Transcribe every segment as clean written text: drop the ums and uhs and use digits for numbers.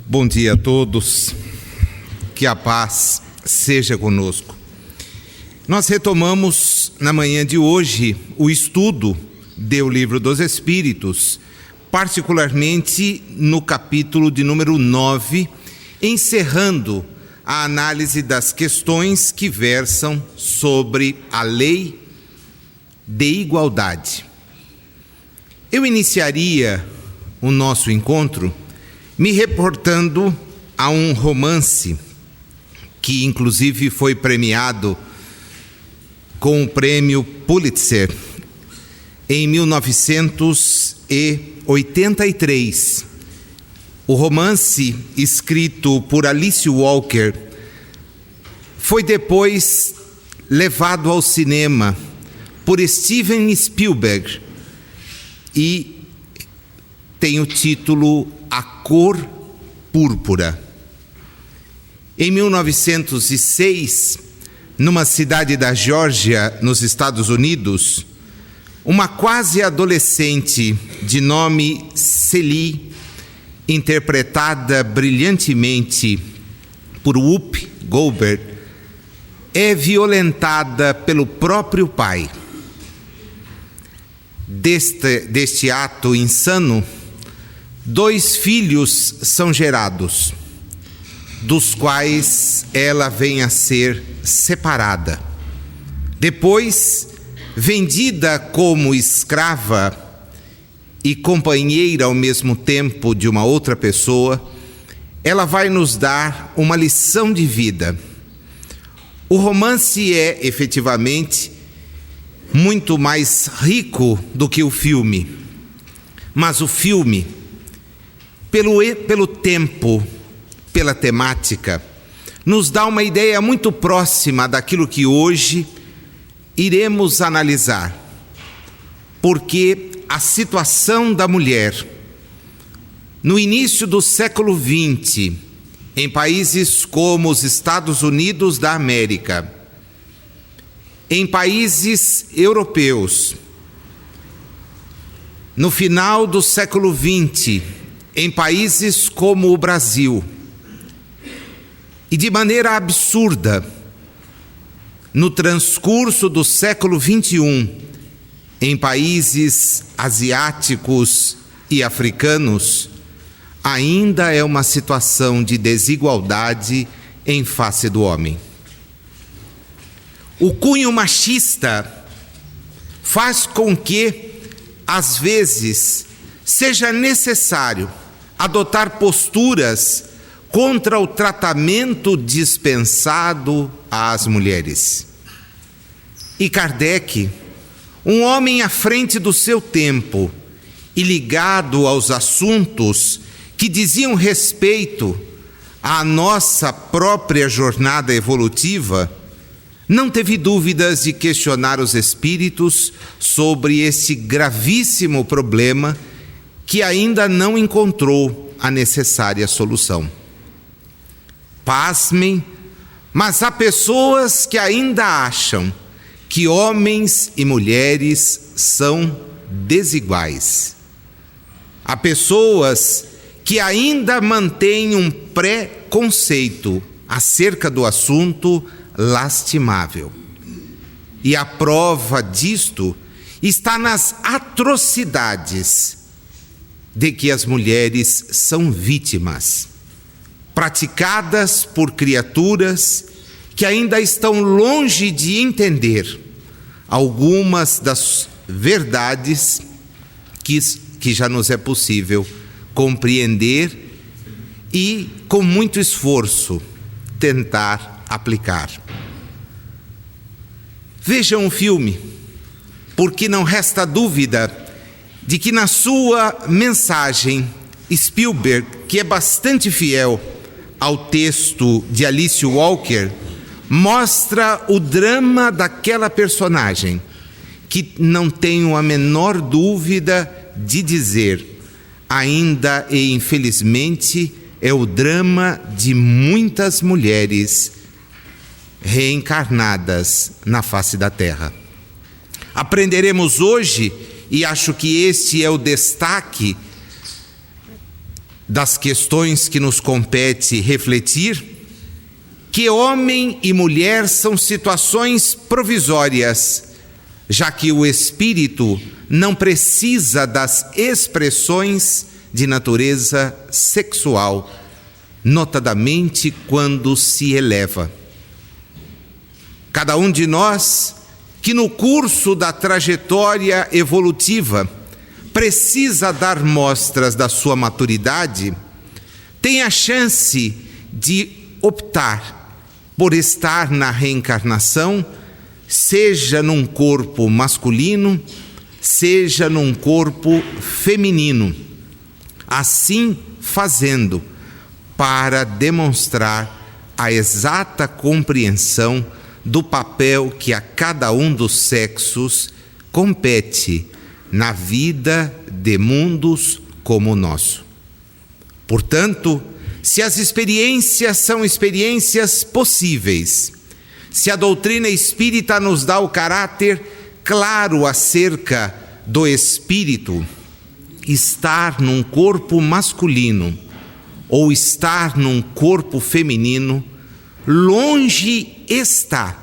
Bom dia a todos, que a paz seja conosco. Nós retomamos na manhã de hoje o estudo do Livro dos Espíritos, particularmente no capítulo de número 9, encerrando a análise das questões que versam sobre a lei de igualdade. Eu iniciaria o nosso encontro me reportando a um romance que inclusive foi premiado com o prêmio Pulitzer em 1983. O romance, escrito por Alice Walker, foi depois levado ao cinema por Steven Spielberg e tem o título A Cor Púrpura. Em 1906, numa cidade da Geórgia, nos Estados Unidos, uma quase adolescente de nome Celie, interpretada brilhantemente por Whoopi Goldberg, é violentada pelo próprio pai. Deste ato insano, 2 filhos são gerados, dos quais ela vem a ser separada. Depois, vendida como escrava e companheira ao mesmo tempo de uma outra pessoa, ela vai nos dar uma lição de vida. O romance é, efetivamente, muito mais rico do que o filme, mas o filme, pelo tempo, pela temática, nos dá uma ideia muito próxima daquilo que hoje iremos analisar, porque a situação da mulher no início do século XX, em países como os Estados Unidos da América, em países europeus, no final do século XX, em países como o Brasil, e de maneira absurda, no transcurso do século XXI, em países asiáticos e africanos, ainda é uma situação de desigualdade em face do homem. O cunho machista faz com que, às vezes, seja necessário adotar posturas contra o tratamento dispensado às mulheres. E Kardec, um homem à frente do seu tempo e ligado aos assuntos que diziam respeito à nossa própria jornada evolutiva, não teve dúvidas de questionar os espíritos sobre esse gravíssimo problema que ainda não encontrou a necessária solução. Pasmem, mas há pessoas que ainda acham que homens e mulheres são desiguais. Há pessoas que ainda mantêm um preconceito acerca do assunto lastimável. E a prova disto está nas atrocidades de que as mulheres são vítimas, praticadas por criaturas que ainda estão longe de entender algumas das verdades que já nos é possível compreender e, com muito esforço, tentar aplicar. Vejam o filme, porque não resta dúvida de que na sua mensagem, Spielberg, que é bastante fiel ao texto de Alice Walker, mostra o drama daquela personagem, que não tenho a menor dúvida de dizer, ainda e infelizmente, é o drama de muitas mulheres reencarnadas na face da Terra. Aprenderemos hoje, e acho que este é o destaque das questões que nos compete refletir, que homem e mulher são situações provisórias, já que o espírito não precisa das expressões de natureza sexual, notadamente quando se eleva. Cada um de nós, que no curso da trajetória evolutiva precisa dar mostras da sua maturidade, tem a chance de optar por estar na reencarnação, seja num corpo masculino, seja num corpo feminino. Assim fazendo, para demonstrar a exata compreensão do papel que a cada um dos sexos compete na vida de mundos como o nosso. Portanto, se as experiências são experiências possíveis, se a doutrina espírita nos dá o caráter claro acerca do espírito, estar num corpo masculino ou estar num corpo feminino, longe está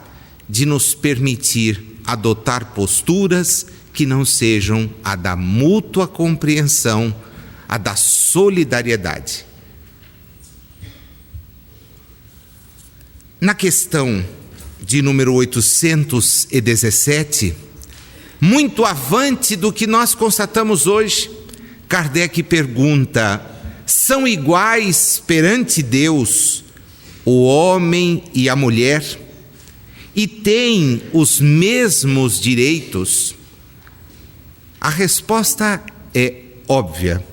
de nos permitir adotar posturas que não sejam a da mútua compreensão, a da solidariedade. Na questão de número 817, muito avante do que nós constatamos hoje, Kardec pergunta: são iguais perante Deus o homem e a mulher e têm os mesmos direitos? A resposta é óbvia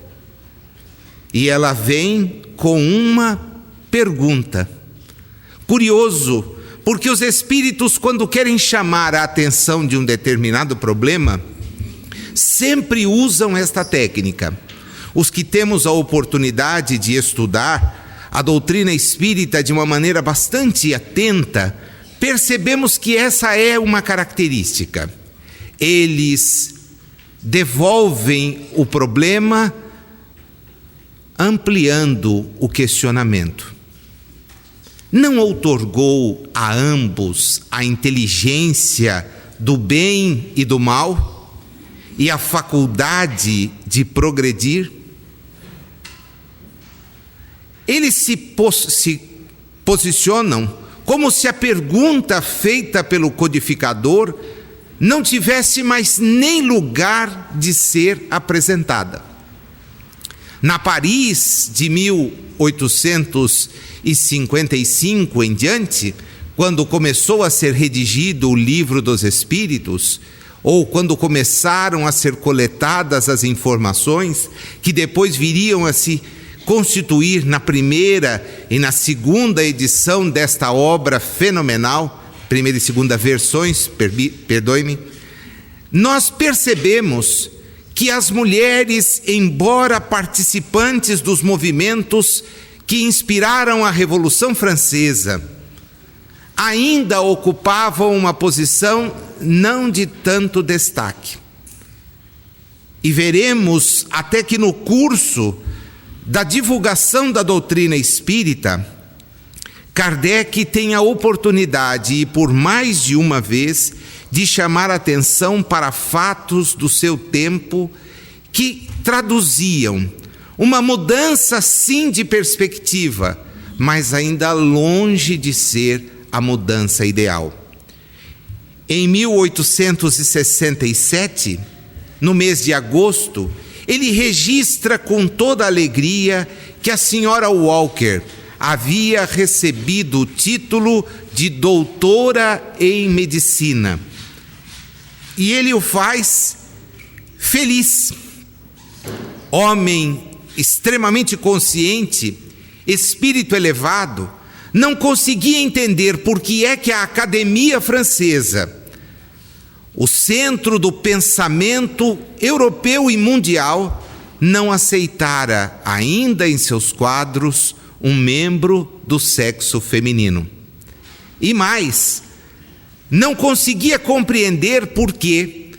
e ela vem com uma pergunta. Curioso, porque os espíritos, quando querem chamar a atenção de um determinado problema, sempre usam esta técnica. Os que temos a oportunidade de estudar a doutrina espírita de uma maneira bastante atenta, percebemos que essa é uma característica. Eles devolvem o problema ampliando o questionamento. Não outorgou a ambos a inteligência do bem e do mal e a faculdade de progredir? Eles se posicionam como se a pergunta feita pelo codificador não tivesse mais nem lugar de ser apresentada. Na Paris de 1855 em diante, quando começou a ser redigido o Livro dos Espíritos, ou quando começaram a ser coletadas as informações que depois viriam a se constituir na primeira e na segunda edição desta obra fenomenal, primeira e segunda versões, perdoe-me, nós percebemos que as mulheres, embora participantes dos movimentos que inspiraram a Revolução Francesa, ainda ocupavam uma posição não de tanto destaque. E veremos até que no curso da divulgação da doutrina espírita, Kardec tem a oportunidade, e por mais de uma vez, de chamar atenção para fatos do seu tempo que traduziam uma mudança sim de perspectiva, mas ainda longe de ser a mudança ideal. Em 1867, no mês de agosto, ele registra com toda alegria que a senhora Walker havia recebido o título de doutora em medicina. E ele o faz feliz. Homem extremamente consciente, espírito elevado, não conseguia entender por que é que a Academia Francesa, o centro do pensamento europeu e mundial, não aceitara ainda em seus quadros um membro do sexo feminino. E mais, não conseguia compreender por que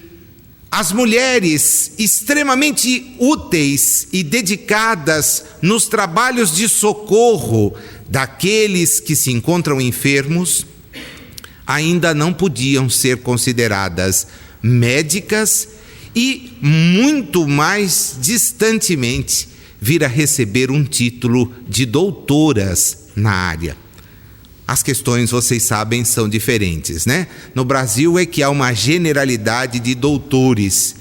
As mulheres extremamente úteis e dedicadas nos trabalhos de socorro daqueles que se encontram enfermos, ainda não podiam ser consideradas médicas e, muito mais distantemente, vir a receber um título de doutoras na área. As questões, vocês sabem, são diferentes, né? No Brasil é que há uma generalidade de doutores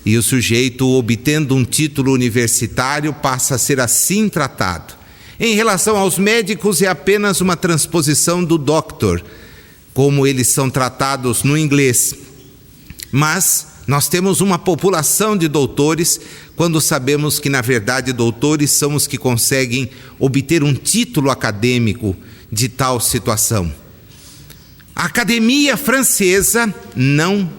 e o sujeito, obtendo um título universitário, passa a ser assim tratado. Em relação aos médicos, é apenas uma transposição do doctor, como eles são tratados no inglês. Mas nós temos uma população de doutores, quando sabemos que, na verdade, doutores são os que conseguem obter um título acadêmico de tal situação. A Academia Francesa não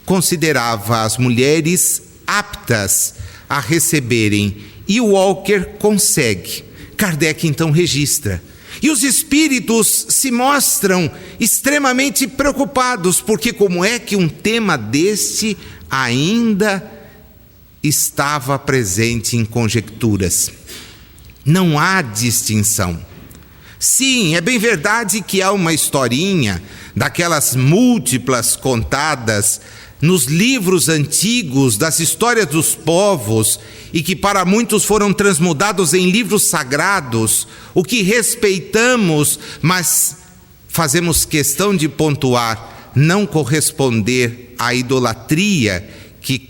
considerava as mulheres aptas a receberem, e Walker consegue. Kardec então registra. E os espíritos se mostram extremamente preocupados, porque como é que um tema deste ainda estava presente em conjecturas? Não há distinção. Sim, é bem verdade que há uma historinha daquelas múltiplas contadas nos livros antigos das histórias dos povos e que para muitos foram transmudados em livros sagrados, o que respeitamos, mas fazemos questão de pontuar, não corresponder à idolatria que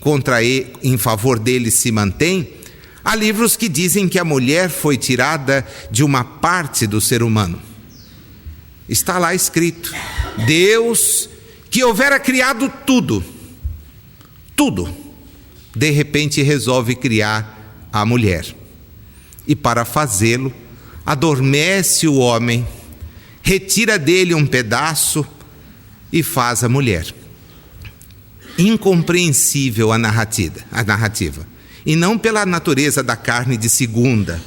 em favor deles se mantém. Há livros que dizem que a mulher foi tirada de uma parte do ser humano. Está lá escrito: Deus, que houvera criado tudo, de repente resolve criar a mulher. E para fazê-lo, adormece o homem, retira dele um pedaço e faz a mulher. Incompreensível a narrativa. E não pela natureza da carne de segunda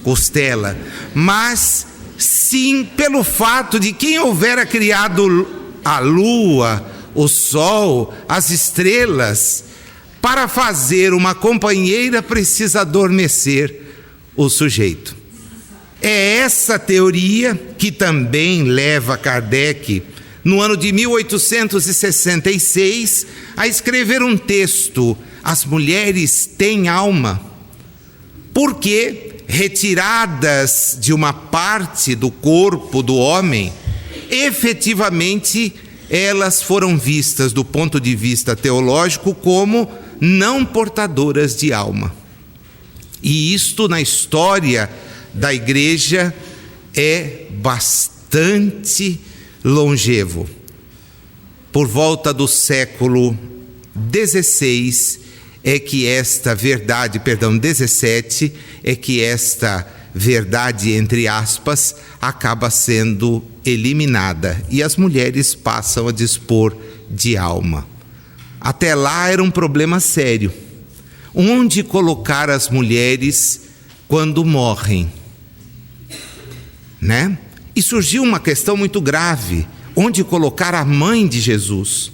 costela, mas sim pelo fato de quem houvera criado a lua, o sol, as estrelas, para fazer uma companheira precisa adormecer o sujeito. É essa teoria que também leva Kardec, no ano de 1866, a escrever um texto: As mulheres têm alma, porque retiradas de uma parte do corpo do homem, efetivamente elas foram vistas do ponto de vista teológico como não portadoras de alma. E isto na história da igreja é bastante longevo. Por volta do século XVI é que esta verdade, 17, é que esta verdade, entre aspas, acaba sendo eliminada e as mulheres passam a dispor de alma. Até lá era um problema sério. Onde colocar as mulheres quando morrem? Né? E surgiu uma questão muito grave: onde colocar a mãe de Jesus?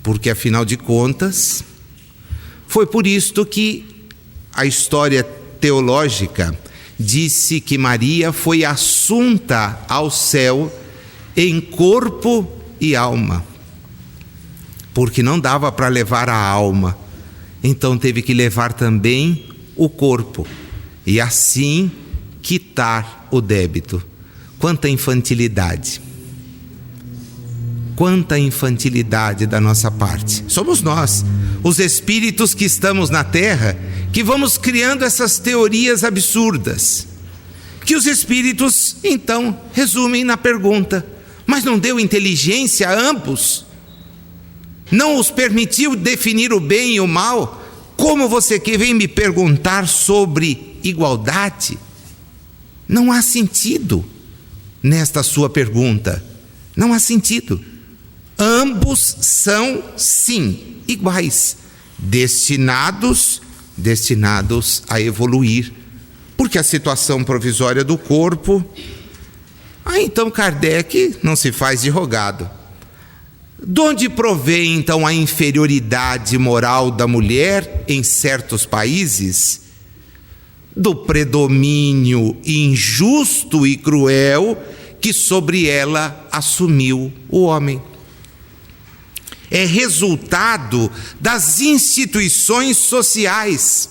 Porque, afinal de contas, foi por isto que a história teológica disse que Maria foi assunta ao céu em corpo e alma, porque não dava para levar a alma, então teve que levar também o corpo, e assim quitar o débito. Quanta infantilidade! Quanta infantilidade da nossa parte. Somos nós, os espíritos que estamos na terra, que vamos criando essas teorias absurdas, que os espíritos então resumem na pergunta: mas não deu inteligência a ambos? Não os permitiu definir o bem e o mal? Como você que vem me perguntar sobre igualdade? Não há sentido nesta sua pergunta. Não há sentido. Ambos são, sim, iguais, destinados a evoluir, porque a situação provisória do corpo, então Kardec não se faz de rogado. De onde provém então a inferioridade moral da mulher em certos países? Do predomínio injusto e cruel que sobre ela assumiu o homem. É resultado das instituições sociais,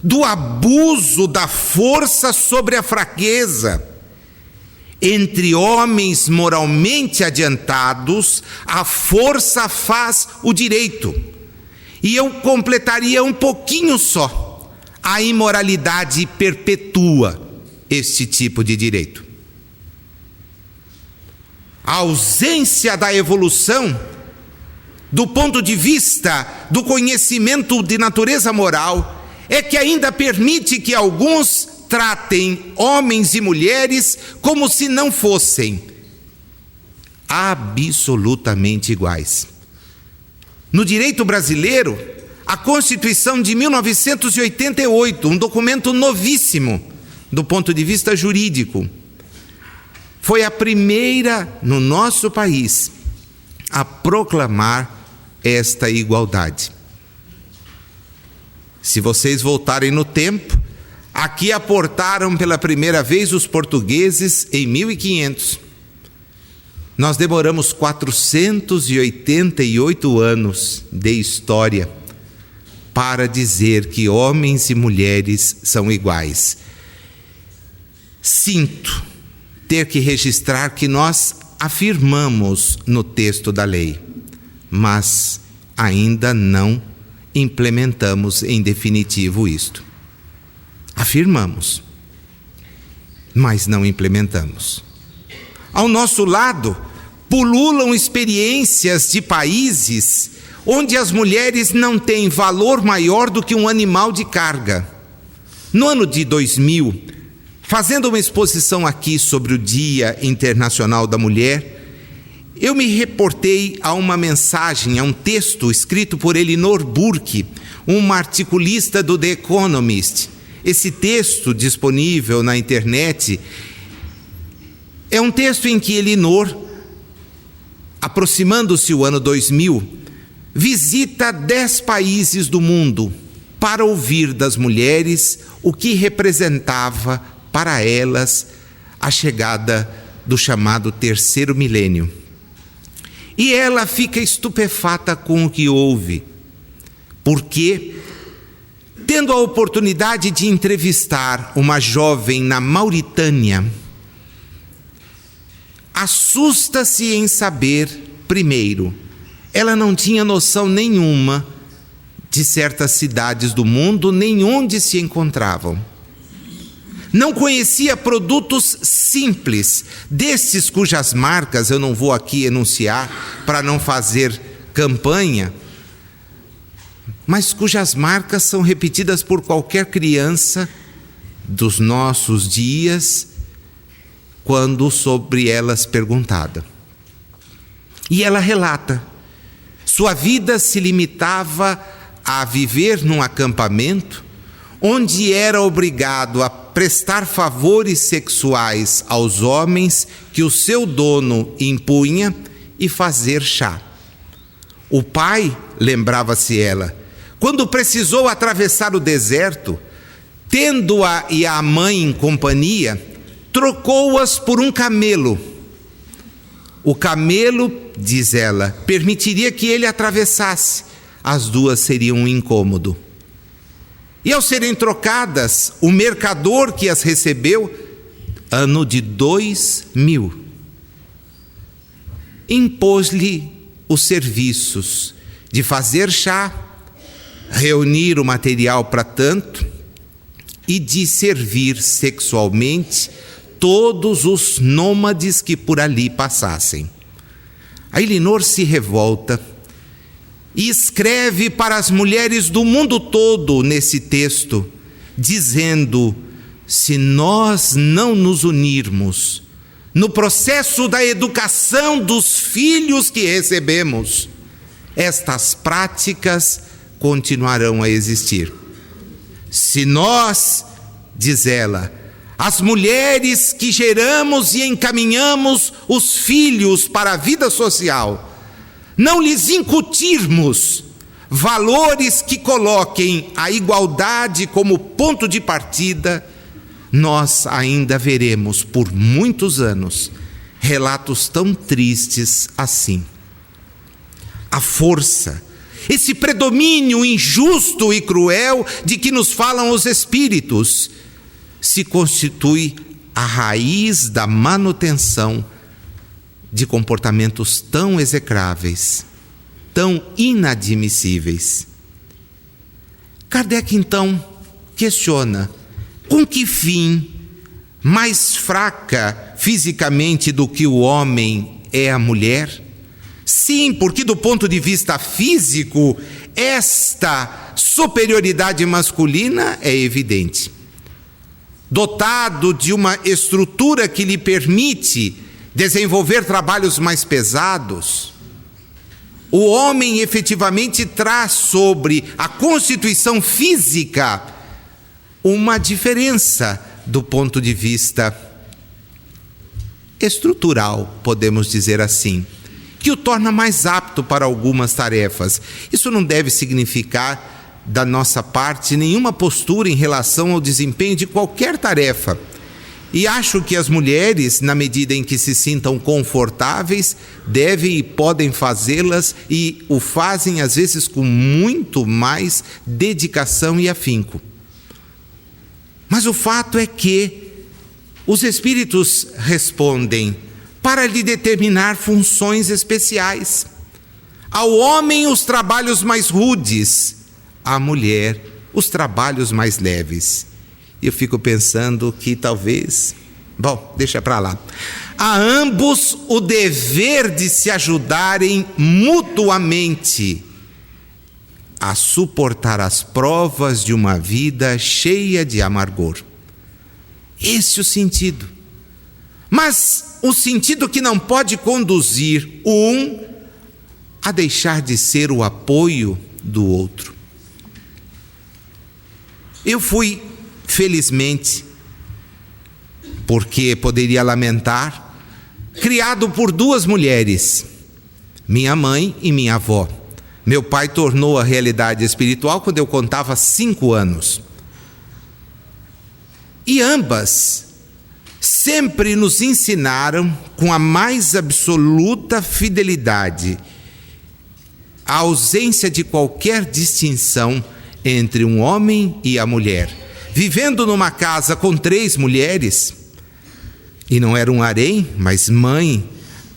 do abuso da força sobre a fraqueza. Entre homens moralmente adiantados, a força faz o direito. E eu completaria um pouquinho só. A imoralidade perpetua este tipo de direito. A ausência da evolução, do ponto de vista do conhecimento de natureza moral, é que ainda permite que alguns tratem homens e mulheres como se não fossem absolutamente iguais. No direito brasileiro, a Constituição de 1988, um documento novíssimo do ponto de vista jurídico, foi a primeira no nosso país a proclamar esta igualdade. Se vocês voltarem no tempo, aqui aportaram pela primeira vez os portugueses em 1500. Nós demoramos 488 anos de história para dizer que homens e mulheres são iguais. Sinto ter que registrar que nós afirmamos no texto da lei, mas ainda não implementamos em definitivo isto. Afirmamos, mas não implementamos. Ao nosso lado, pululam experiências de países onde as mulheres não têm valor maior do que um animal de carga. No ano de 2000, fazendo uma exposição aqui sobre o Dia Internacional da Mulher, eu me reportei a uma mensagem, a um texto escrito por Elinor Burke, uma articulista do The Economist. Esse texto, disponível na internet, é um texto em que Elinor, aproximando-se o ano 2000, visita 10 países do mundo para ouvir das mulheres o que representava para elas a chegada do chamado terceiro milênio. E ela fica estupefata com o que ouve, porque, tendo a oportunidade de entrevistar uma jovem na Mauritânia, assusta-se em saber, primeiro, ela não tinha noção nenhuma de certas cidades do mundo, nem onde se encontravam. Não conhecia produtos simples, desses cujas marcas eu não vou aqui enunciar para não fazer campanha, mas cujas marcas são repetidas por qualquer criança dos nossos dias, quando sobre elas perguntada. E ela relata, sua vida se limitava a viver num acampamento, onde era obrigado a prestar favores sexuais aos homens que o seu dono impunha e fazer chá. O pai, lembrava-se ela, quando precisou atravessar o deserto, tendo-a e a mãe em companhia, trocou-as por um camelo. O camelo, diz ela, permitiria que ele atravessasse, as duas seriam um incômodo. E ao serem trocadas, o mercador que as recebeu, ano de 2000, impôs-lhe os serviços de fazer chá, reunir o material para tanto e de servir sexualmente todos os nômades que por ali passassem. A Elinor se revolta e escreve para as mulheres do mundo todo nesse texto, dizendo: se nós não nos unirmos no processo da educação dos filhos que recebemos, estas práticas continuarão a existir. Se nós, diz ela, as mulheres que geramos e encaminhamos os filhos para a vida social, não lhes incutirmos valores que coloquem a igualdade como ponto de partida, nós ainda veremos por muitos anos relatos tão tristes assim. A força, esse predomínio injusto e cruel de que nos falam os espíritos, se constitui a raiz da manutenção de comportamentos tão execráveis, tão inadmissíveis. Kardec então questiona: com que fim mais fraca fisicamente do que o homem é a mulher? Sim, porque do ponto de vista físico, esta superioridade masculina é evidente. Dotado de uma estrutura que lhe permite desenvolver trabalhos mais pesados, o homem efetivamente traz sobre a constituição física uma diferença do ponto de vista estrutural, podemos dizer assim, que o torna mais apto para algumas tarefas. Isso não deve significar, da nossa parte, nenhuma postura em relação ao desempenho de qualquer tarefa. E acho que as mulheres, na medida em que se sintam confortáveis, devem e podem fazê-las, e o fazem às vezes com muito mais dedicação e afinco. Mas o fato é que os espíritos respondem para lhe determinar funções especiais. Ao homem, os trabalhos mais rudes, à mulher, os trabalhos mais leves. Eu fico pensando que talvez... Bom, deixa para lá. A ambos o dever de se ajudarem mutuamente a suportar as provas de uma vida cheia de amargor. Esse é o sentido. Mas o sentido que não pode conduzir um a deixar de ser o apoio do outro. Eu fui, felizmente, porque poderia lamentar, criado por duas mulheres, minha mãe e minha avó. Meu pai tornou a realidade espiritual quando eu contava 5 anos. E ambas sempre nos ensinaram com a mais absoluta fidelidade a ausência de qualquer distinção entre um homem e a mulher. Vivendo numa casa com 3 mulheres, e não era um harém, mas mãe,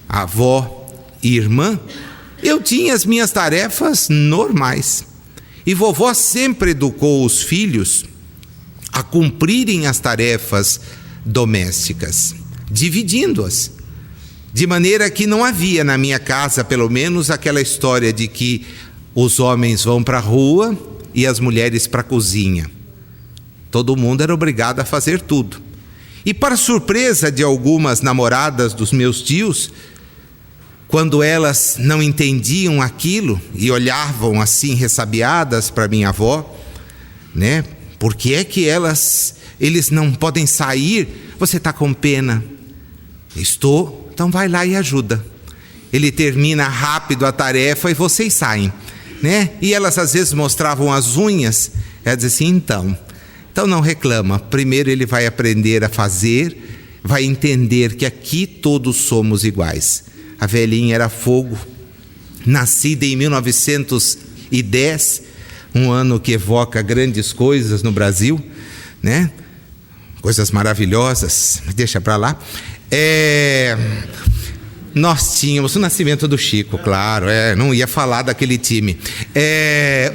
avó e irmã, eu tinha as minhas tarefas normais. E vovó sempre educou os filhos a cumprirem as tarefas domésticas, dividindo-as. De maneira que não havia na minha casa, pelo menos, aquela história de que os homens vão para a rua e as mulheres para a cozinha. Todo mundo era obrigado a fazer tudo. E para surpresa de algumas namoradas dos meus tios, quando elas não entendiam aquilo e olhavam assim ressabiadas para minha avó, né? Por que é que eles não podem sair? Você está com pena? Estou, então vai lá e ajuda. Ele termina rápido a tarefa e vocês saem, né? E elas às vezes mostravam as unhas, ela dizia assim, então não reclama, primeiro ele vai aprender a fazer, vai entender que aqui todos somos iguais. A velhinha era fogo, nascida em 1910, um ano que evoca grandes coisas no Brasil, né? Coisas maravilhosas, deixa para lá. Nós tínhamos o nascimento do Chico, claro, não ia falar daquele time.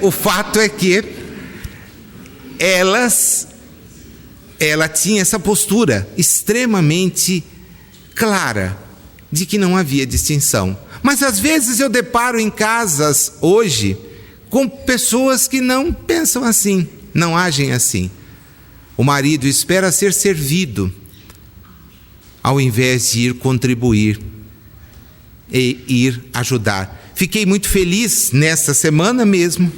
O fato é que ela tinha essa postura extremamente clara de que não havia distinção. Mas às vezes eu deparo em casas hoje com pessoas que não pensam assim, não agem assim. O marido espera ser servido, ao invés de ir contribuir e ir ajudar. Fiquei muito feliz nessa semana mesmo,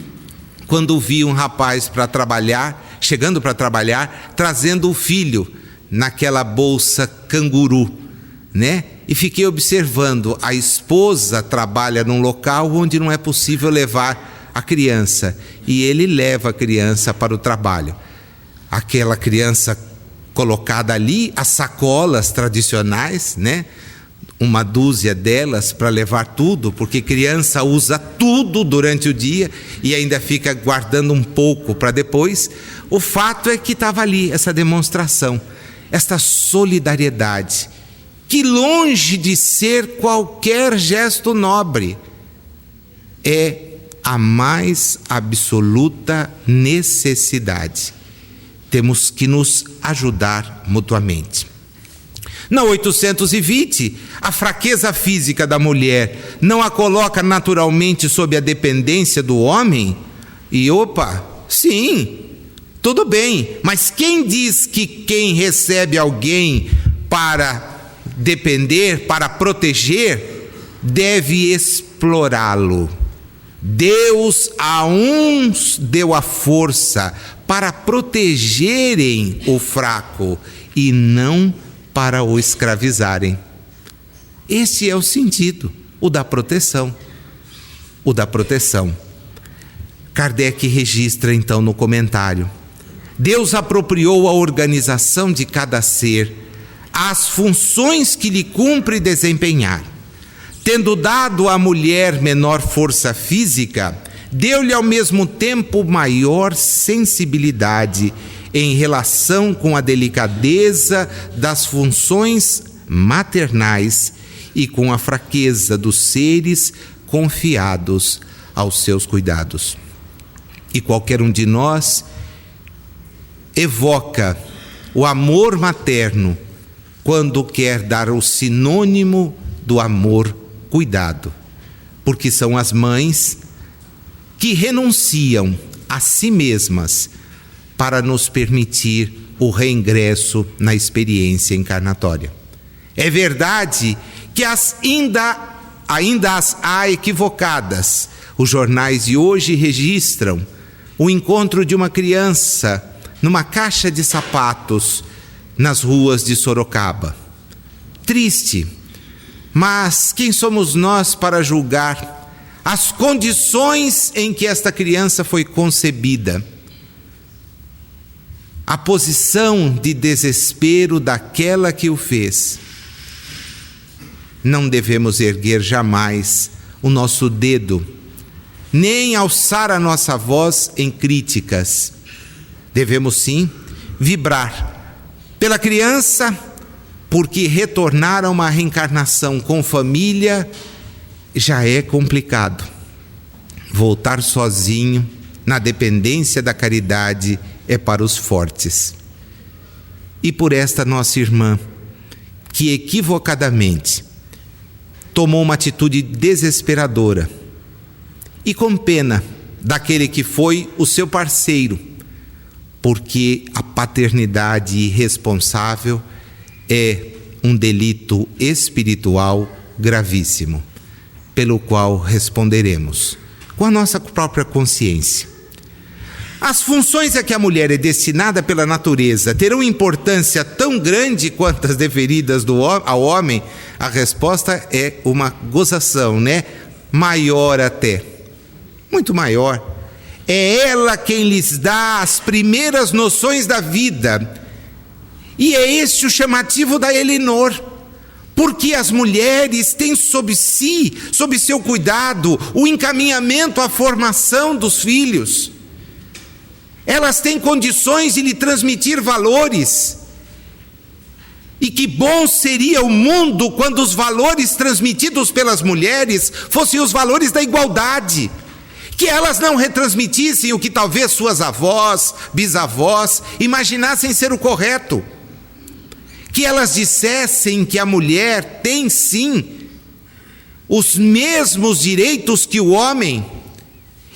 quando vi um rapaz para trabalhar, chegando para trabalhar, trazendo o filho naquela bolsa canguru, né? E fiquei observando, a esposa trabalha num local onde não é possível levar a criança, e ele leva a criança para o trabalho. Aquela criança colocada ali, as sacolas tradicionais, né? Uma dúzia delas para levar tudo, porque criança usa tudo durante o dia e ainda fica guardando um pouco para depois. O fato é que estava ali essa demonstração, esta solidariedade, que longe de ser qualquer gesto nobre, é a mais absoluta necessidade. Temos que nos ajudar mutuamente. Na 820, a fraqueza física da mulher não a coloca naturalmente sob a dependência do homem? E sim, tudo bem, mas quem diz que quem recebe alguém para depender, para proteger, deve explorá-lo? Deus a uns deu a força para protegerem o fraco e não para o escravizarem. Esse é o sentido, o da proteção. Kardec registra então no comentário: Deus apropriou a organização de cada ser às funções que lhe cumpre desempenhar. Tendo dado à mulher menor força física, deu-lhe ao mesmo tempo maior sensibilidade em relação com a delicadeza das funções maternais e com a fraqueza dos seres confiados aos seus cuidados. E qualquer um de nós evoca o amor materno quando quer dar o sinônimo do amor cuidado, porque são as mães que renunciam a si mesmas para nos permitir o reingresso na experiência encarnatória. É verdade que ainda as há equivocadas. Os jornais de hoje registram o encontro de uma criança numa caixa de sapatos nas ruas de Sorocaba. Triste, mas quem somos nós para julgar as condições em que esta criança foi concebida? A posição de desespero daquela que o fez. Não devemos erguer jamais o nosso dedo, nem alçar a nossa voz em críticas. Devemos sim vibrar pela criança, porque retornar a uma reencarnação com família já é complicado. Voltar sozinho, na dependência da caridade, é para os fortes. E por esta nossa irmã, que equivocadamente tomou uma atitude desesperadora, e com pena daquele que foi o seu parceiro, porque a paternidade irresponsável é um delito espiritual gravíssimo, pelo qual responderemos com a nossa própria consciência. As funções a que a mulher é destinada pela natureza terão importância tão grande quanto as deferidas ao homem? A resposta é uma gozação, né? Maior até, muito maior. É ela quem lhes dá as primeiras noções da vida. E é este o chamativo da Elinor, porque as mulheres têm sob si, sob seu cuidado, o encaminhamento à formação dos filhos. Elas têm condições de lhe transmitir valores. E que bom seria o mundo quando os valores transmitidos pelas mulheres fossem os valores da igualdade. Que elas não retransmitissem o que talvez suas avós, bisavós imaginassem ser o correto. Que elas dissessem que a mulher tem sim os mesmos direitos que o homem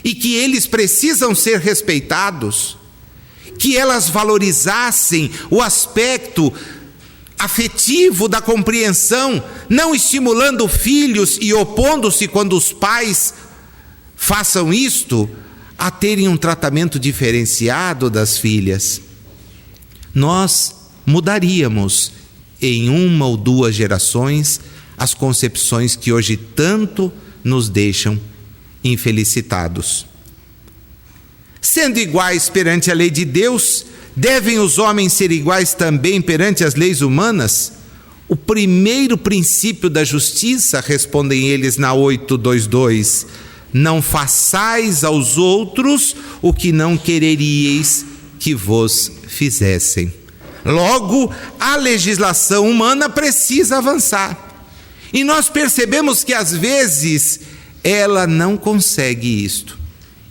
e que eles precisam ser respeitados. Que elas valorizassem o aspecto afetivo da compreensão, não estimulando filhos e opondo-se quando os pais façam isto, a terem um tratamento diferenciado das filhas. Nós mudaríamos em uma ou duas gerações, as concepções que hoje tanto nos deixam infelicitados. Sendo iguais perante a lei de Deus, devem os homens ser iguais também perante as leis humanas? O primeiro princípio da justiça, respondem eles na 8:22, não façais aos outros o que não quereríeis que vos fizessem. Logo, a legislação humana precisa avançar. E nós percebemos que às vezes ela não consegue isto.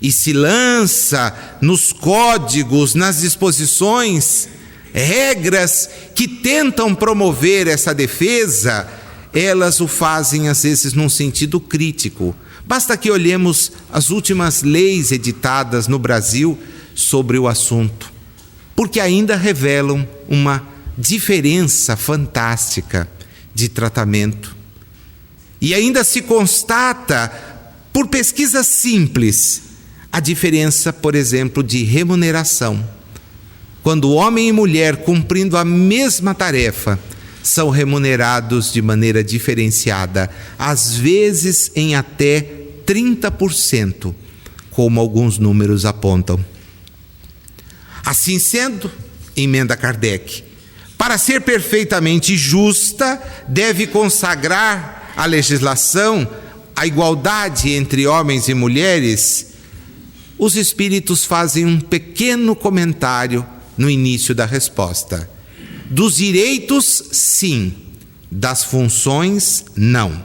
E se lança nos códigos, nas disposições, regras que tentam promover essa defesa, elas o fazem às vezes num sentido crítico. Basta que olhemos as últimas leis editadas no Brasil sobre o assunto, porque ainda revelam uma diferença fantástica de tratamento. E ainda se constata, por pesquisa simples, a diferença, por exemplo, de remuneração. Quando homem e mulher, cumprindo a mesma tarefa, são remunerados de maneira diferenciada, às vezes em até 30%, como alguns números apontam. Assim sendo, emenda Kardec, para ser perfeitamente justa, deve consagrar a legislação a igualdade entre homens e mulheres. Os espíritos fazem um pequeno comentário no início da resposta. Dos direitos, sim. Das funções, não.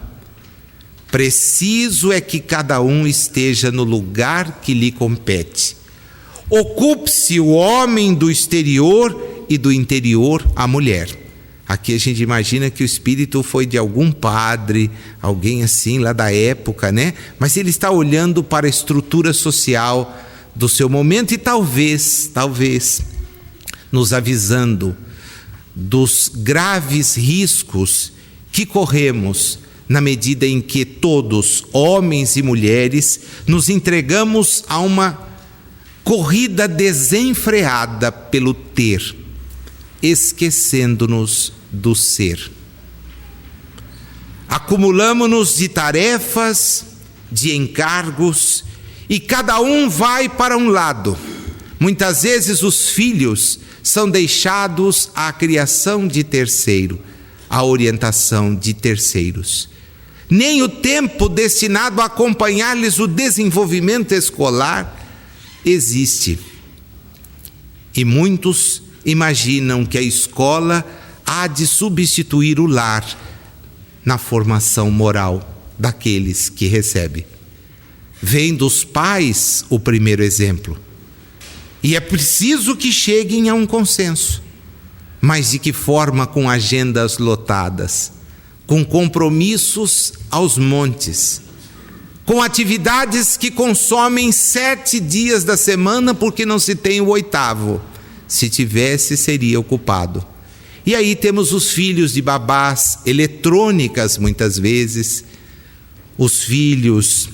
Preciso é que cada um esteja no lugar que lhe compete. Ocupe-se o homem do exterior e do interior a mulher. Aqui a gente imagina que o espírito foi de algum padre, alguém assim lá da época, né? Mas ele está olhando para a estrutura social do seu momento e talvez, nos avisando dos graves riscos que corremos na medida em que todos, homens e mulheres, nos entregamos a uma corrida desenfreada pelo ter, esquecendo-nos do ser. Acumulamos-nos de tarefas, de encargos, e cada um vai para um lado. Muitas vezes os filhos são deixados à criação de terceiro, à orientação de terceiros. Nem o tempo destinado a acompanhar-lhes o desenvolvimento escolar existe. E muitos imaginam que a escola há de substituir o lar na formação moral daqueles que recebe. Vem dos pais o primeiro exemplo. E é preciso que cheguem a um consenso. Mas de que forma? Com agendas lotadas, com compromissos aos montes, com atividades que consomem 7 dias da semana porque não se tem o 8º. Se tivesse, seria ocupado. E aí temos os filhos de babás eletrônicas, muitas vezes, os filhos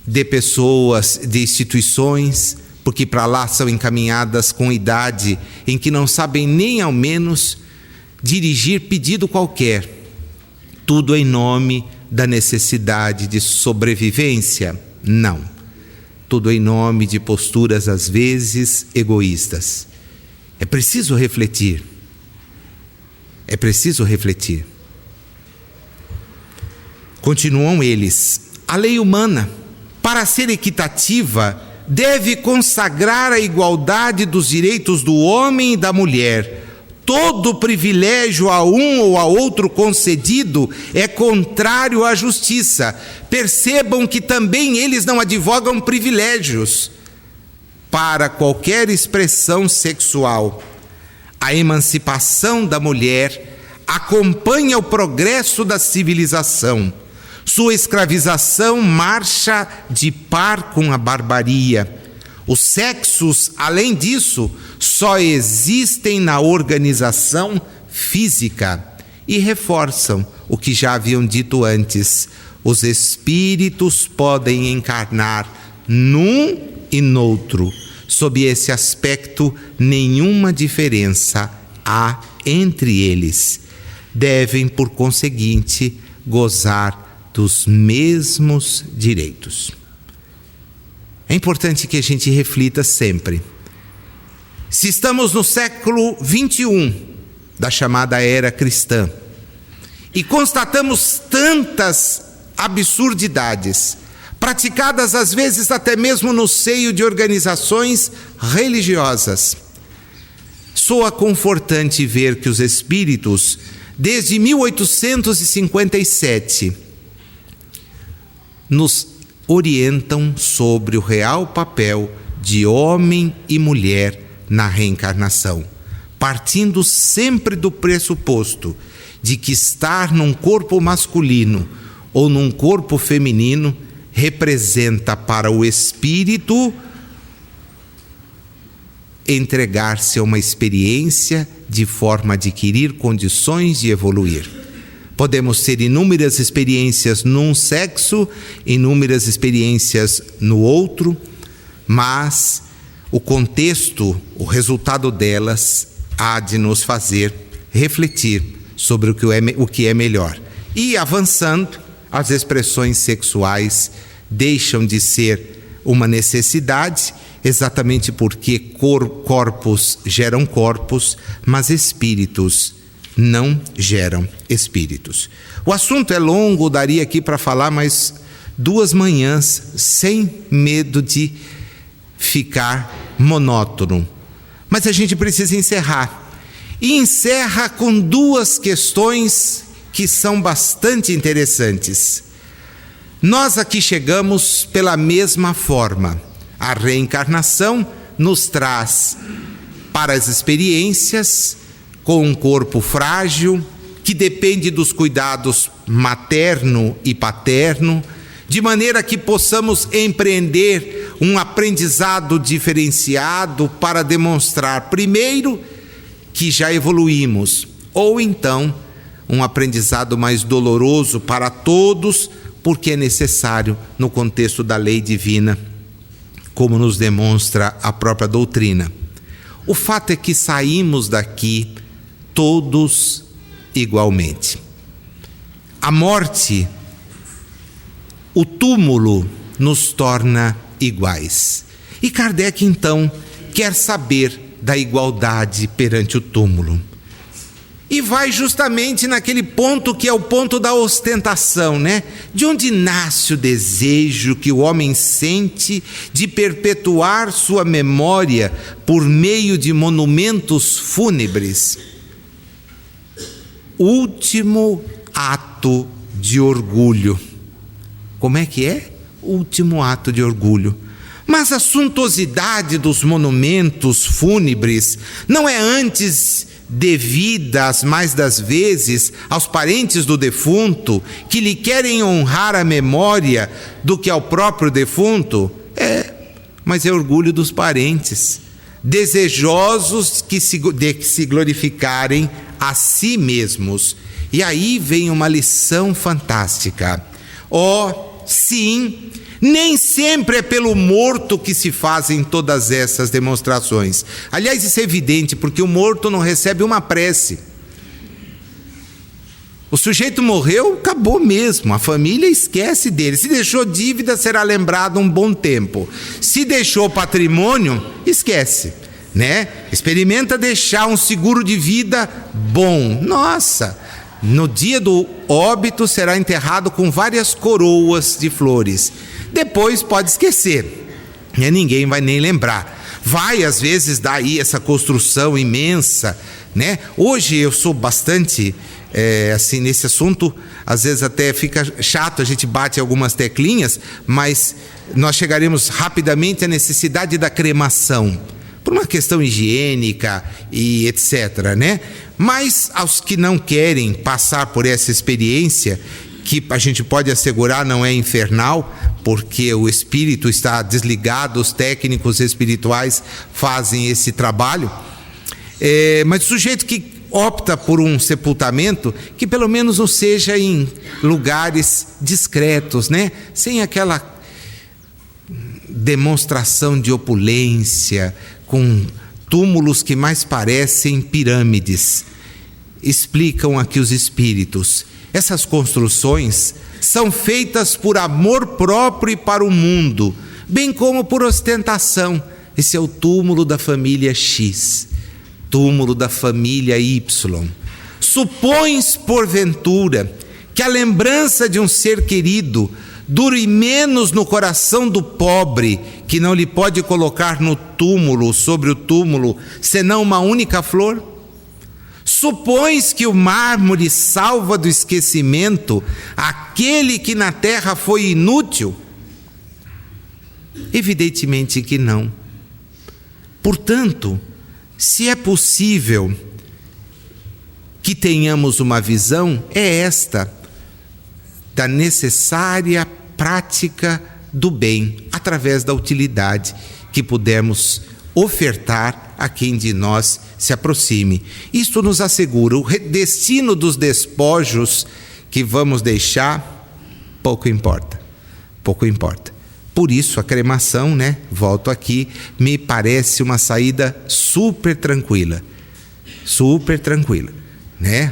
de pessoas, de instituições, porque para lá são encaminhadas com idade em que não sabem nem ao menos dirigir pedido qualquer. Tudo em nome da necessidade de sobrevivência? Não. Tudo em nome de posturas às vezes egoístas. É preciso refletir. É preciso refletir. Continuam eles. A lei humana, para ser equitativa, deve consagrar a igualdade dos direitos do homem e da mulher. Todo privilégio a um ou a outro concedido é contrário à justiça. Percebam que também eles não advogam privilégios para qualquer expressão sexual. A emancipação da mulher acompanha o progresso da civilização. Sua escravização marcha de par com a barbaria. Os sexos, além disso, só existem na organização física e reforçam o que já haviam dito antes. Os espíritos podem encarnar num e noutro. Sob esse aspecto, nenhuma diferença há entre eles, devem, por conseguinte, gozar dos mesmos direitos. É importante que a gente reflita sempre. Se estamos no século 21 da chamada era cristã e constatamos tantas absurdidades, praticadas às vezes até mesmo no seio de organizações religiosas, soa confortante ver que os espíritos, desde 1857, nos orientam sobre o real papel de homem e mulher na reencarnação, partindo sempre do pressuposto de que estar num corpo masculino ou num corpo feminino representa para o espírito entregar-se a uma experiência de forma a adquirir condições de evoluir. Podemos ter inúmeras experiências num sexo, inúmeras experiências no outro, mas o contexto, o resultado delas, há de nos fazer refletir sobre o que é melhor. E avançando, as expressões sexuais deixam de ser uma necessidade, exatamente porque corpos geram corpos, mas espíritos não geram espíritos. O assunto é longo, daria aqui para falar mais 2 manhãs, sem medo de ficar monótono. Mas a gente precisa encerrar. E encerra com 2 questões que são bastante interessantes. Nós aqui chegamos pela mesma forma. A reencarnação nos traz para as experiências com um corpo frágil, que depende dos cuidados materno e paterno, de maneira que possamos empreender um aprendizado diferenciado para demonstrar, primeiro, que já evoluímos, ou então um aprendizado mais doloroso para todos, porque é necessário no contexto da lei divina, como nos demonstra a própria doutrina. O fato é que saímos daqui todos igualmente. A morte, o túmulo, nos torna iguais. E Kardec, então, quer saber da igualdade perante o túmulo. E vai justamente naquele ponto que é o ponto da ostentação, né? De onde nasce o desejo que o homem sente de perpetuar sua memória por meio de monumentos fúnebres? Último ato de orgulho. Como é que é? Último ato de orgulho. Mas a suntuosidade dos monumentos fúnebres não é antes devida, as mais das vezes, aos parentes do defunto, que lhe querem honrar a memória, do que ao próprio defunto? Mas é orgulho dos parentes, desejosos de se glorificarem a si mesmos. E aí vem uma lição fantástica. Sim, nem sempre é pelo morto que se fazem todas essas demonstrações. Aliás, isso é evidente, porque o morto não recebe uma prece. O sujeito morreu, acabou mesmo, a família esquece dele. Se deixou dívida, será lembrado um bom tempo. Se deixou patrimônio, esquece, né? Experimenta deixar um seguro de vida bom. Nossa, no dia do óbito será enterrado com várias coroas de flores. Depois pode esquecer, e ninguém vai nem lembrar. Vai, às vezes, dar aí essa construção imensa, né? Hoje eu sou bastante, assim, nesse assunto, às vezes até fica chato, a gente bate algumas teclinhas, mas nós chegaremos rapidamente à necessidade da cremação, por uma questão higiênica e etc., né? Mas aos que não querem passar por essa experiência, que a gente pode assegurar não é infernal, porque o espírito está desligado, os técnicos espirituais fazem esse trabalho, mas o sujeito que opta por um sepultamento, que pelo menos não seja em lugares discretos, né? Sem aquela demonstração de opulência, com túmulos que mais parecem pirâmides. Explicam aqui os espíritos. Essas construções são feitas por amor próprio e para o mundo, bem como por ostentação. Esse é o túmulo da família X, túmulo da família Y. Supões, porventura, que a lembrança de um ser querido dure menos no coração do pobre, que não lhe pode colocar no túmulo, sobre o túmulo, senão uma única flor? Supões que o mármore salva do esquecimento aquele que na terra foi inútil? Evidentemente que não. Portanto, se é possível que tenhamos uma visão, é esta, da necessária prática do bem, através da utilidade que pudermos ofertar a quem de nós se aproxime. Isto nos assegura o destino dos despojos que vamos deixar, pouco importa, pouco importa. Por isso a cremação, volto aqui, me parece uma saída super tranquila,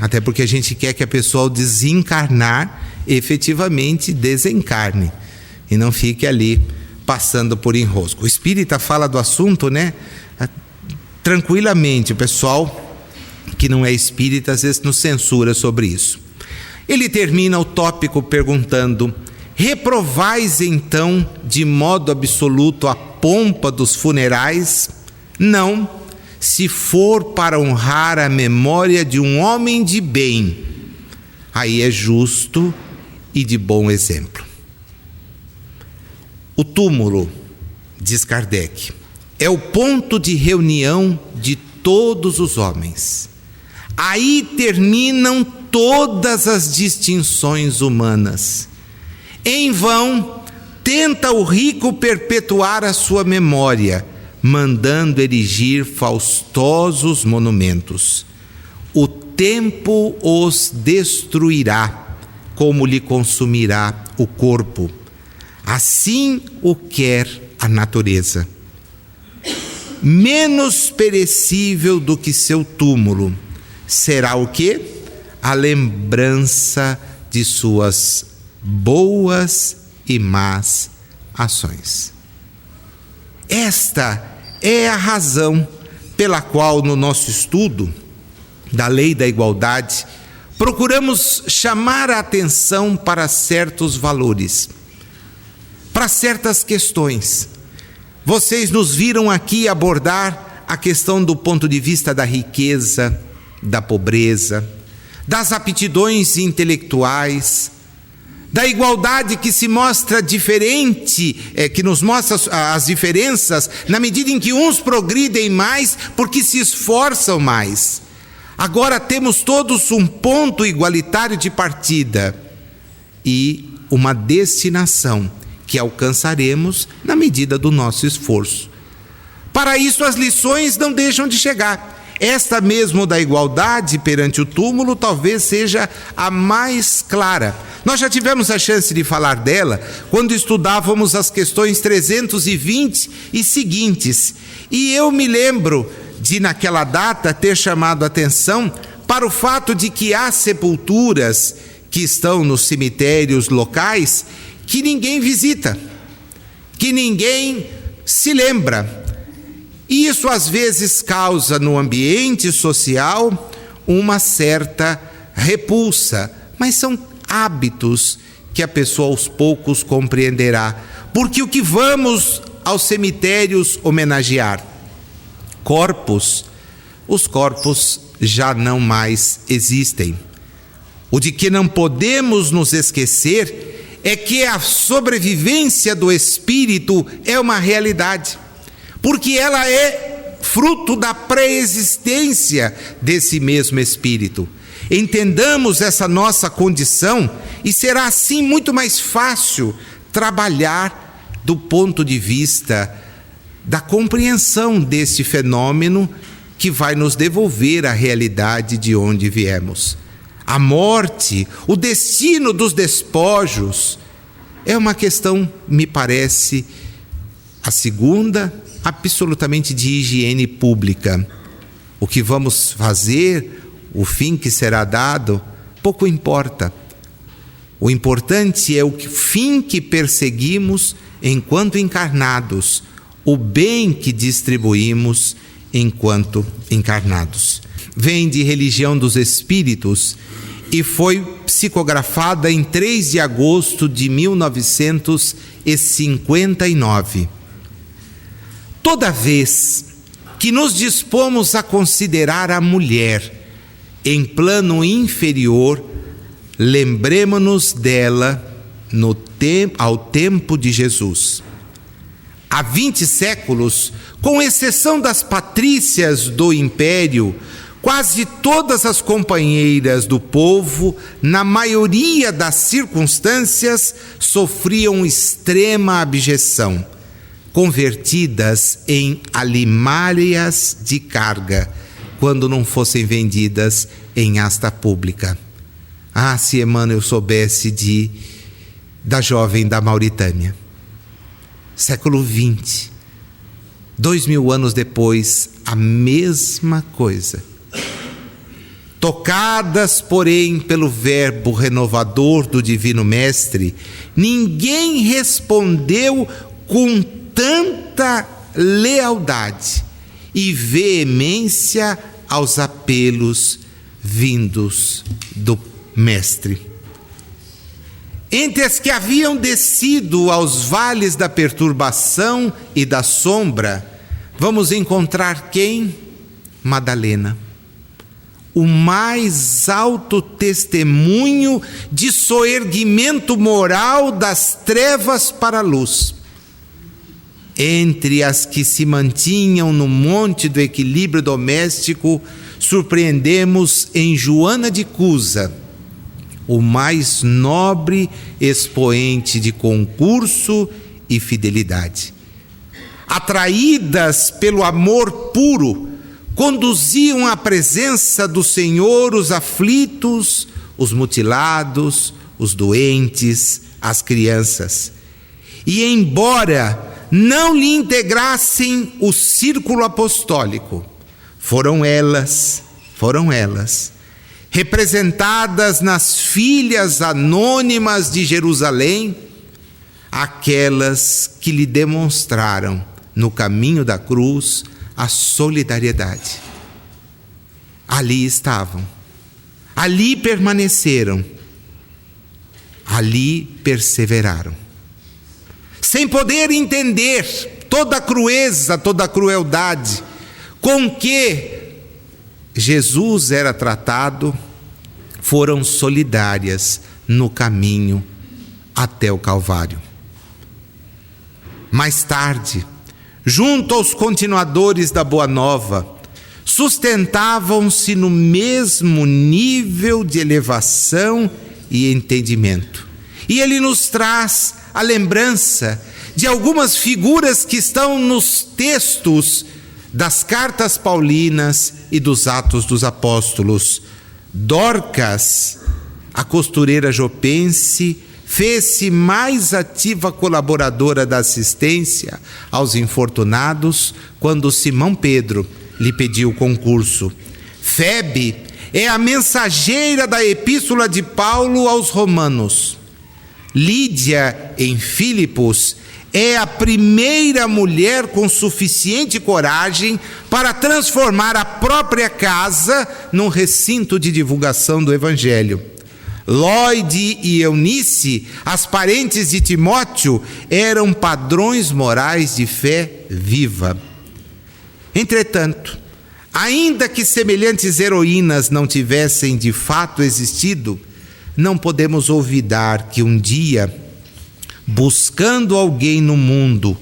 até porque a gente quer que a pessoa ao desencarnar efetivamente desencarne e não fique ali passando por enrosco. O espírita fala do assunto, tranquilamente. O pessoal que não é espírita às vezes nos censura sobre isso. Ele termina o tópico perguntando: reprovais então de modo absoluto a pompa dos funerais? Não, se for para honrar a memória de um homem de bem, aí é justo e de bom exemplo. O túmulo, diz Kardec, é o ponto de reunião de todos os homens. Aí terminam todas as distinções humanas. Em vão tenta o rico perpetuar a sua memória, mandando erigir faustosos monumentos. O tempo os destruirá, como lhe consumirá o corpo. Assim o quer a natureza. Menos perecível do que seu túmulo será o quê? A lembrança de suas boas e más ações. Esta é a razão pela qual no nosso estudo da Lei da Igualdade procuramos chamar a atenção para certos valores, para certas questões. Vocês nos viram aqui abordar a questão do ponto de vista da riqueza, da pobreza, das aptidões intelectuais, da igualdade que se mostra diferente, que nos mostra as diferenças na medida em que uns progridem mais porque se esforçam mais. Agora temos todos um ponto igualitário de partida e uma destinação que alcançaremos na medida do nosso esforço. Para isso as lições não deixam de chegar. Esta mesmo da igualdade perante o túmulo talvez seja a mais clara. Nós já tivemos a chance de falar dela quando estudávamos as questões 320 e seguintes. E eu me lembro de, naquela data, ter chamado a atenção para o fato de que há sepulturas que estão nos cemitérios locais que ninguém visita, que ninguém se lembra. E isso às vezes causa no ambiente social uma certa repulsa, mas são hábitos que a pessoa aos poucos compreenderá. Porque o que vamos aos cemitérios homenagear? Corpos. Os corpos já não mais existem. O de que não podemos nos esquecer é que a sobrevivência do espírito é uma realidade, porque ela é fruto da pré-existência desse mesmo espírito. Entendamos essa nossa condição e será assim muito mais fácil trabalhar do ponto de vista da compreensão desse fenômeno que vai nos devolver a realidade de onde viemos. A morte, o destino dos despojos, é uma questão, me parece, A segunda, absolutamente de higiene pública. O que vamos fazer, o fim que será dado, pouco importa. O importante é o fim que perseguimos enquanto encarnados, o bem que distribuímos enquanto encarnados. Vem de Religião dos Espíritos e foi psicografada em 3 de agosto de 1959. Toda vez que nos dispomos a considerar a mulher em plano inferior, lembremo-nos dela ao tempo de Jesus. Há 20 séculos, com exceção das patrícias do império, quase todas as companheiras do povo, na maioria das circunstâncias, sofriam extrema abjeção, convertidas em alimárias de carga, quando não fossem vendidas em asta pública. Ah, se Emmanuel soubesse da jovem da Mauritânia. Século XX, 2000 anos depois, a mesma coisa. Tocadas, porém, pelo verbo renovador do Divino Mestre, ninguém respondeu com tanta lealdade e veemência aos apelos vindos do Mestre. Entre as que haviam descido aos vales da perturbação e da sombra, vamos encontrar quem? Madalena. O mais alto testemunho de soerguimento moral das trevas para a luz. Entre as que se mantinham no monte do equilíbrio doméstico, surpreendemos em Joana de Cusa, o mais nobre expoente de concurso e fidelidade. Atraídas pelo amor puro, conduziam à presença do Senhor os aflitos, os mutilados, os doentes, as crianças. E embora não lhe integrassem o círculo apostólico, foram elas, representadas nas filhas anônimas de Jerusalém, aquelas que lhe demonstraram no caminho da cruz a solidariedade. Ali estavam, ali permaneceram, ali perseveraram, sem poder entender toda a crueza, toda a crueldade com que Jesus era tratado, foram solidárias no caminho até o Calvário. Mais tarde, junto aos continuadores da Boa Nova, sustentavam-se no mesmo nível de elevação e entendimento. E ele nos traz a lembrança de algumas figuras que estão nos textos das cartas paulinas e dos Atos dos Apóstolos. Dorcas, a costureira jopense, fez-se mais ativa colaboradora da assistência aos infortunados quando Simão Pedro lhe pediu concurso. Febe é a mensageira da epístola de Paulo aos Romanos. Lídia, em Filipos, é a primeira mulher com suficiente coragem para transformar a própria casa num recinto de divulgação do Evangelho. Lóide e Eunice, as parentes de Timóteo, eram padrões morais de fé viva. Entretanto, ainda que semelhantes heroínas não tivessem de fato existido, não podemos olvidar que um dia, buscando alguém no mundo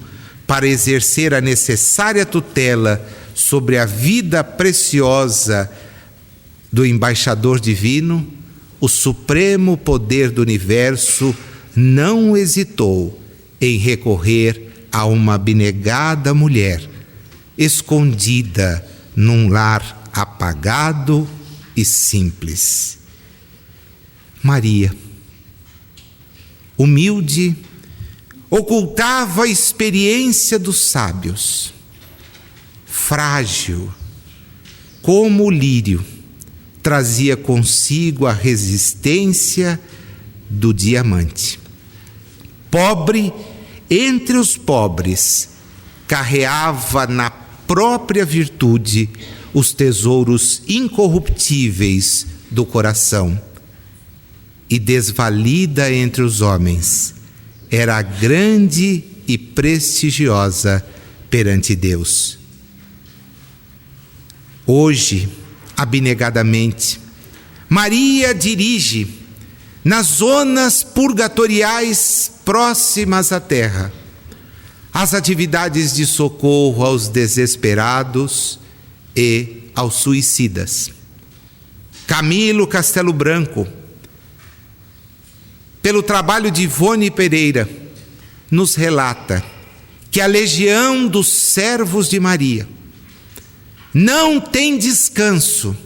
para exercer a necessária tutela sobre a vida preciosa do embaixador divino, o supremo poder do universo não hesitou em recorrer a uma abnegada mulher, escondida num lar apagado e simples. Maria, humilde, ocultava a experiência dos sábios. Frágil como o lírio, trazia consigo a resistência do diamante. Pobre entre os pobres, carreava na própria virtude os tesouros incorruptíveis do coração. E desvalida entre os homens, era grande e prestigiosa perante Deus. Hoje, abnegadamente, Maria dirige nas zonas purgatoriais próximas à terra as atividades de socorro aos desesperados e aos suicidas. Camilo Castelo Branco, pelo trabalho de Ivone Pereira, nos relata que a legião dos servos de Maria não tem descanso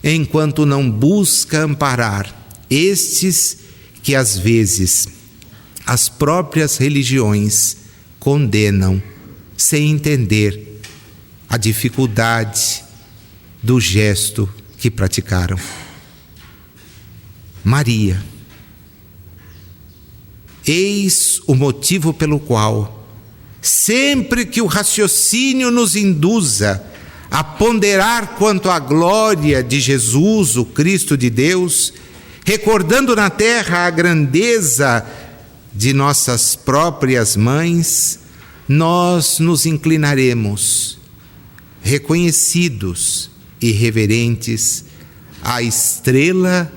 enquanto não busca amparar estes que às vezes as próprias religiões condenam sem entender a dificuldade do gesto que praticaram. Maria, eis o motivo pelo qual, sempre que o raciocínio nos induza a ponderar quanto à glória de Jesus, o Cristo de Deus, recordando na terra a grandeza de nossas próprias mães, nós nos inclinaremos, reconhecidos e reverentes, à estrela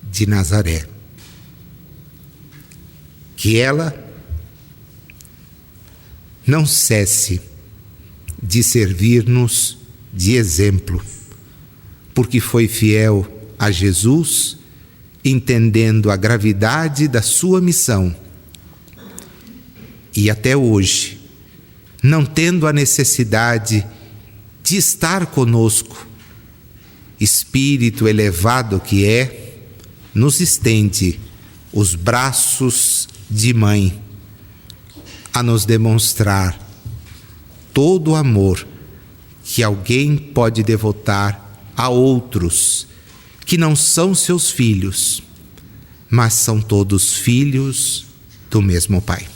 de Nazaré. Que ela não cesse de servir-nos de exemplo, porque foi fiel a Jesus, entendendo a gravidade da sua missão, e até hoje, não tendo a necessidade de estar conosco, espírito elevado que é, nos estende os braços de mãe a nos demonstrar todo o amor que alguém pode devotar a outros que não são seus filhos, mas são todos filhos do mesmo Pai.